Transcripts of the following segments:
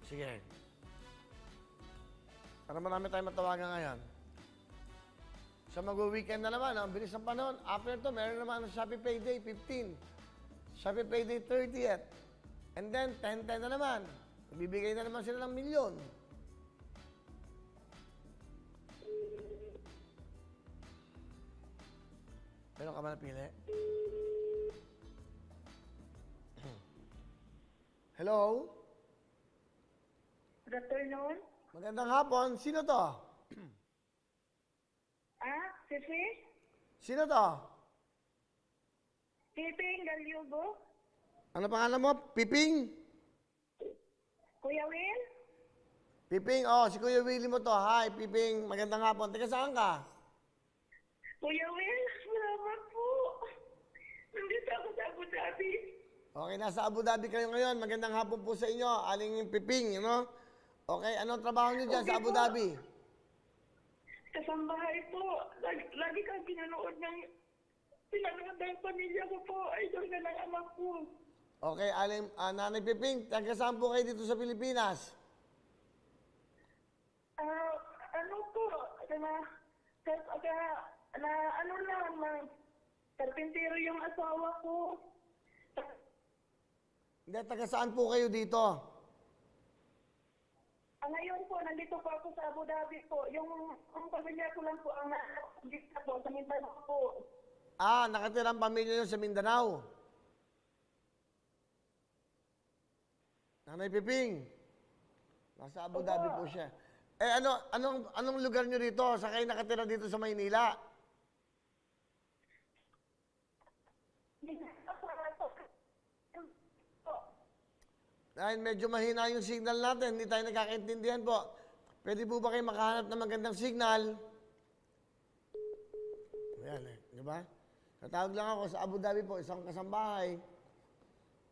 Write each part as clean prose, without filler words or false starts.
Sige. Para marami tayong matawagan ngayon. Sa mag-weekend na naman, ang bilis ng panahon. After to, meron naman ang Shopee Payday 15. Shopee Payday 30th. And then, 10-10 na naman. Bibigay na naman sila ng milyon. Meron ka ba napili? Hello? Good afternoon. Magandang hapon. Sino to? Sisi? Sino to? Piping Galyugo? Ano pangalan mo? Piping? Kuya Will? Piping, si Kuya Willie mo to. Hi, Piping. Magandang hapon. Teka, saan ka? Kuya Will, salamat po. Nandito ako sa Abu Dhabi. Okay, nasa Abu Dhabi kayo ngayon. Magandang hapon po sa inyo. Aling Piping, Okay, anong trabaho niyo dyan sa Abu Dhabi? Kasambahay po. Lagi kang pinanood ng pamilya ko po. Idol ka ng anak ko. Okay, Nanay Piping, taga saan po kayo dito sa Pilipinas? Ano po? Karpintero yung asawa ko. Hindi, taga saan po kayo dito? Ngayon po, nandito po ako sa Abu Dhabi po. Ang pamilya ko lang po ang nakakita po sa Mindanao po. Nakatirang pamilya nyo sa Mindanao. Nanay Piping, nasa Abu Dhabi po siya. Anong lugar nyo rito? Sa kayo nakatira dito sa Maynila? Dahil medyo mahina yung signal natin, hindi tayo nagkakaintindihan po. Pwede po ba kayo makahanap ng magandang signal? Ayan di ba? Natawag lang ako sa Abu Dhabi po, isang kasambahay.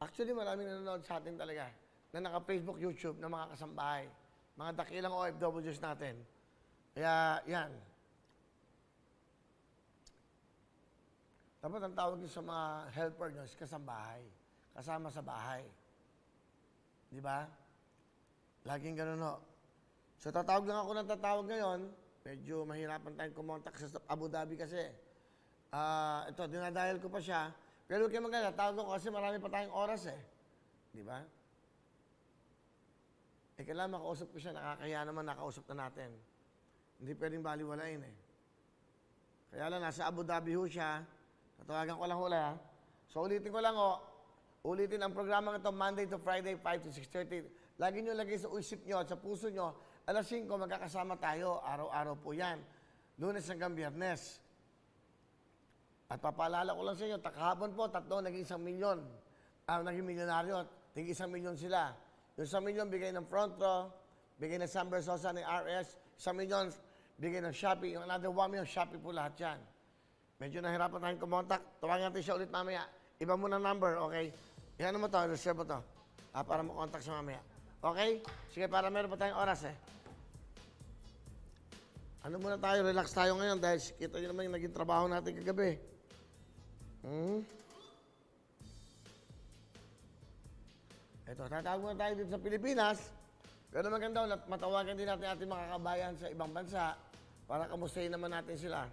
Actually, maraming nanonood sa atin talaga na naka-Facebook, YouTube na mga kasambahay. Mga dakilang OFWs natin. Kaya, yan. Tapos ang tawag nyo sa mga helper nyo is kasambahay. Kasama sa bahay. Di ba? Laging ganun ho. So, tatawag lang ako ng tatawag ngayon. Medyo mahirapan tayong kumontak sa Abu Dhabi kasi. Ito, dinadial ko pa siya. Pero huwag kayo maganda, tawag ko kasi marami pa tayong oras eh. Di ba? Kailangan makausap ko siya, nakakaya naman nakausap na natin. Hindi pwedeng baliwalain eh. Kaya lang, nasa Abu Dhabi ho siya. Tatawagan ko lang hula ha. So, ulitin ko lang ulitin ang programa ito, Monday to Friday, 5 to 6:30. Lagi nyo lagay sa isip nyo at sa puso nyo, alas 5, magkakasama tayo. Araw-araw po yan. Lunes hanggang Biyernes. At papaalala ko lang sa inyo, kahapon po, 3 naging 1 milyon. Naging milyonaryo, tingin 1 milyon sila. Yung 1 milyon, bigay ng front row, bigay ng San Bersosa ni RS, 1 milyon, bigay ng Shopee. Yung another 1 million, Shopee po lahat yan. Medyo nahirapan tayong kumontak. Tawagan natin siya ulit mamaya. Iba mo na number, okay? Yan mo to, reserve mo to. Para makontak siya mamaya. Okay? Sige, para meron pa tayong oras eh. Ano muna tayo, relax tayo ngayon dahil kita nyo naman yung naging trabaho natin kagabi. Ito, tatawag muna tayo dito sa Pilipinas. Pero maganda, matawagan din natin ating mga kabayan sa ibang bansa para kamustahin naman natin sila.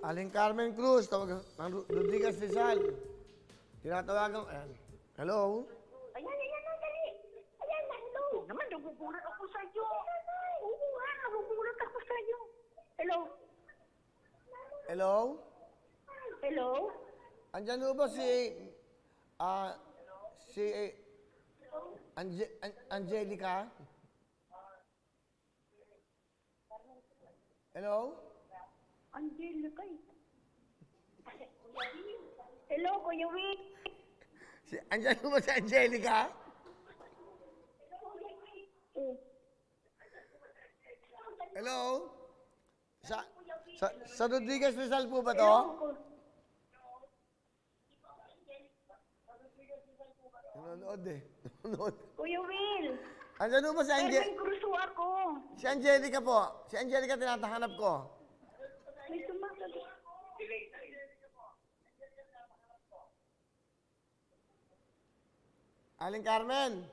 Aling Carmen Cruz, tawag ng Rodriguez Rizal. Tinatawagan, ayan. Hello? Ayan, dali. Ayan, hello. Naman, nagugulat ako sa iyo. Oo nga, nagugulat ako sa iyo. Hello? Hello? Hello? Andyan ho ba Angelica? Hello? Angelica eh. Hello, Kuya Will. Andyan ho ba si Angelica? Hello? Sa Rodriguez Rizal po ba to? Nanonood eh. Nanonood. Kuya Will. Andyan ba si Carmen Crusoe ako. Si Angelica po. Si Angelica tinatahanap ko. May sumasagot. Aling Carmen.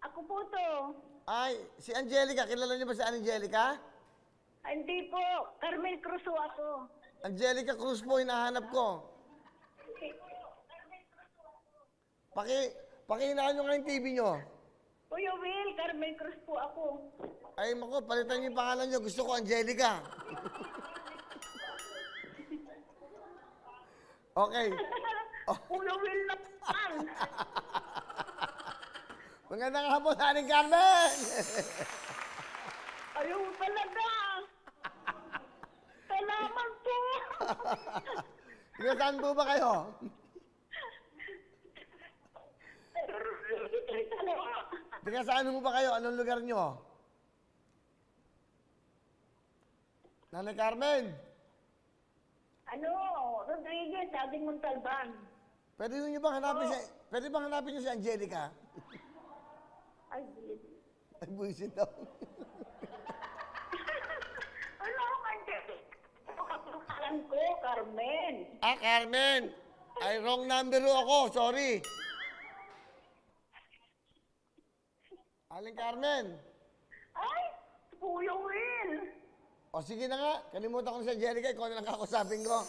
Ako po to. Ay, si Angelica. Kilala niyo ba si Angelica? Hindi po. Carmen Crusoe ako. Angelica Cruz po, hinahanap ko. Pakihinaan nyo nga yung TV nyo. Kuya Will, Carmen Cruz po ako. Ay, mako, palitan niyo yung pangalan nyo. Gusto ko Angelica. Okay. Kuya Will naman. Magandang hapon, Aling Carmen! Ayaw talaga. Salamat po. Tiga saan po ba kayo? Tiga saan po ba kayo? Anong lugar nyo? Nanay Carmen, Ano? Rodriguez, Ading Montalban. pwede bang hanapin niyo si Angelica? Ay, bilis. Ay, buwisit daw. Ano, Angelic? Ito kapulutan ko, Carmen. Ah, Carmen! Ay, wrong number ho ako. Sorry. Aling Carmen. Ay, Kuya Will. O sige na nga, kalimutan ko na si Angelica, ikaw na lang kakusapin ko.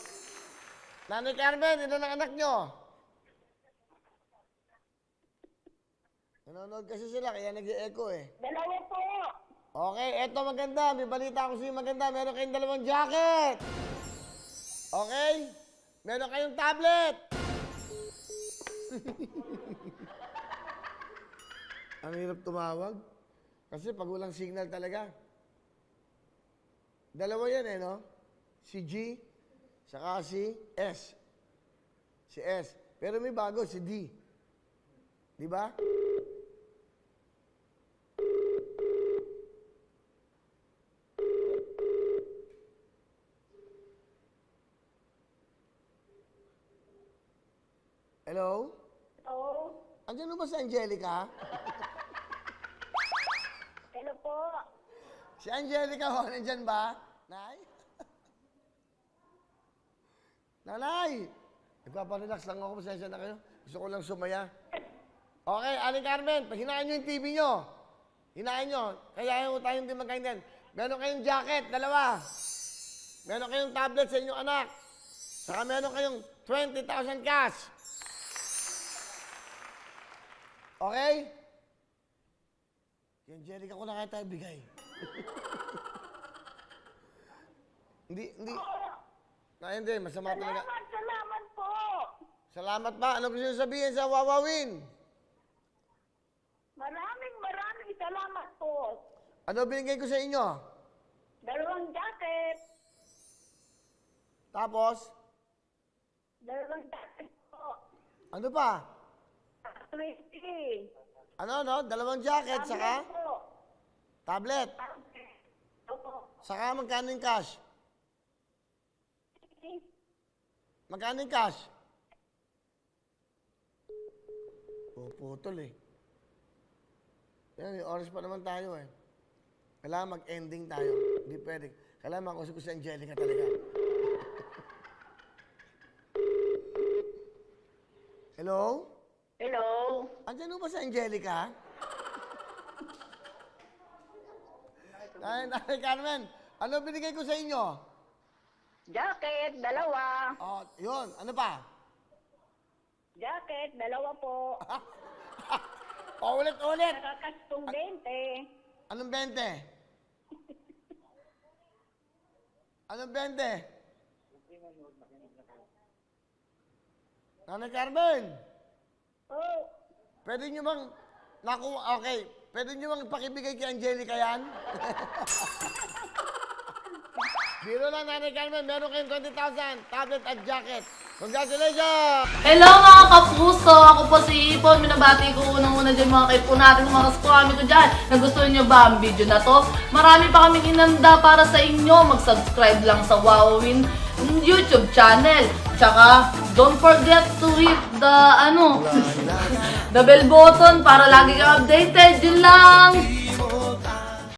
Nanay Carmen, ito ang anak nyo. Nanonood kasi sila, kaya nag-i-echo eh. Dalawa po. Okay, eto maganda. May balita ako sa'yo maganda. Meron kayong dalawang jacket. Okay? Meron kayong tablet. Ang hirap tumawag. Kasi pag walang signal talaga. Dalawa yan eh, no? Si G, saka si S. Si S. Pero may bago, si D. Di ba? Hello? Oo. Andiyan ba si Angelica? Hello po. Si Angelica ho, nandyan ba? Nay? Nanay! Nagpaparelax lang ako, pasensya na kayo. Gusto ko lang sumaya. Okay, Aling Carmen, pag hinaan nyo yung TV nyo. Hinaan nyo. Kaya yung tayong di magkaintin. Meron kayong jacket, dalawa. Meron kayong tablet sa inyong anak. Saka meron kayong 20,000 cash. Okay? Si Angelica ko na kaya tayo bigay. Hindi, masama talaga. Salamat po. Salamat pa. Ano gusto nyo sabihin sa Wawawin? Maraming salamat po. Ano binigay ko sa inyo? Dalawang jacket. Tapos, Dalawang jacket po. ano pa? 20. Ano, dalawang jacket, saka Po. tablet. Opo. Saka magkano yung cash? Magkano yung cash? Putol eh. Yan, may oras pa naman tayo eh. Kailangan mag-ending tayo. Hindi pwede. Kailangan makausap ko si Angelica talaga. Hello? Hello. Andiyan ba si Angelica? Nay Carmen, ano binigay ko sa inyo? Jacket, dalawa. Oh, yun. Ano pa? Jacket, dalawa po. Ulit. Nakakastong 20. Anong 20? Anong 20? Nanay Carmen, Oh, pwede nyo bang, okay, pwede nyo bang pakibigay kay Angelica yan? Biro lang, Nanay Carmen, meron kayong 20,000, tablet at jacket. Congratulations! Hello mga kapuso! Ako po si Ipon. Minabati ko unang-una dyan mga kaipo natin, mga kaskwami ko dyan. Nagustuhan nyo ba ang video na to? Marami pa kaming inanda para sa inyo. Mag-subscribe lang sa Wowin YouTube channel. Tsaka, don't forget to hit the, the bell button para lagi kang updated. Yun lang!